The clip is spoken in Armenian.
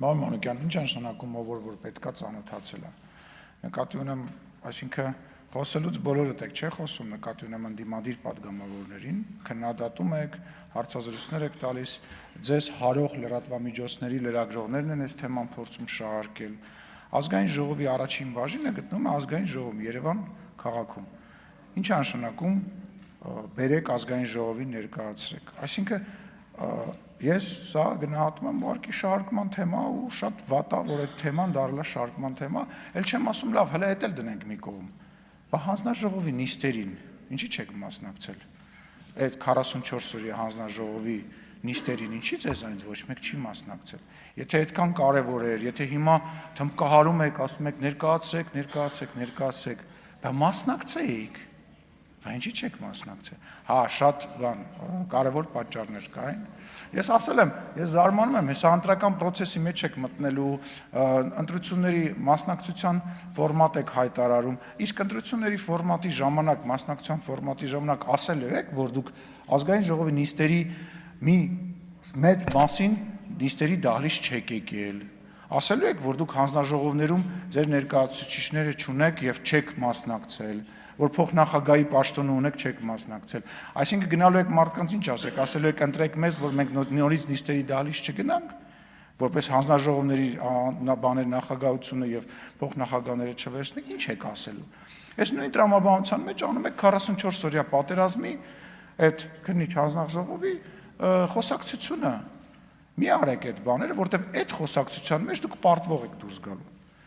Մարդ Մանուկյան, ինչ նշանակում ով որ պետքա ծանոթացել է։ Նկատի ունեմ, այսինքն խոսելուց բոլորդ եք չէ խոսում, նկատի ունեմ ընդդիմադիր падգամավորներին, քննադատում եք, հարցազրույցներ եք տալիս, ձեզ հարող լրատվամիջոցների լրագրողներն են այս թեման փորձում շահարկել։ Ազգային ժողովի առաջին բաժինը գտնվում է Ազգային ժողովում Երևան քաղաքում։ Ինչ է նշանակում բերեք Ազգային ժողովին ներկայացրեք։ Այսինքն ես սա գնահատում եմ ուղղակի շահարկման թեմա ու շատ վատ է, որ այդ թեման դառել է շահարկման թեմա, էլ չեմ ասում լավ, հələ էդ էլ դնենք մի կողմ։ Բա հանձնաժողովի նիստերին ինչի՞ չեք մասնակցել։ Այդ 44 օրյա հանձնաժողովի նիստերին ինչի՞ ձեզանից ոչ մեկ չի մասնակցել։ Եթե այդքան կարևոր էր, եթե հիմա թմբկահարում եք, ասում եք ներկայացրեք, բա մասնակցեիք։ Բա ինչի՞ չեք մասնակցել։ Հա, շատ բան կարևոր պատճառներ կային։ Ես ասել եմ, ես զարմանում եմ, հեսա ընտրական process-ի մեջ եք մտնելու, ընտրությունների մասնակցության ֆորմատ եք հայտարարում, իսկ ընտրությունների ֆորմատի ժամանակ, մասնակցության ֆորմատի ժամանակ ասել եք, որ դուք Ազգային ժողովի նիստերի մի մեծ մասին նիստերի դահլիճ չեք եկել։ Ասելու եք, որ դուք հանձնաժողովներում ձեր ներկայացուցիչները չունեք եւ չեք մասնակցել, որ փոխնախագահի պաշտոնը ունեք, չեք մասնակցել։ Այսինքն գնալու եք մարդկանց ինչ ասեք, ասելու եք ընտրեք մեզ, որ մենք նորից նիստերի դահլիճ չգնանք, որպես հանձնաժողովների բաներ նախագահությունը եւ փոխնախագահները չվերցնենք, ինչ եք ասելու։ Այս նույն տրամաբանության մեջ անում եք 44 օրյա պատերազմի այդ քննիչ հանձնաժողովի խոսակցությունը։ Մի արեք այդ բաները, որտեղ այդ խոսակցության մեջ դուք պարտվող եք դուրս գալու։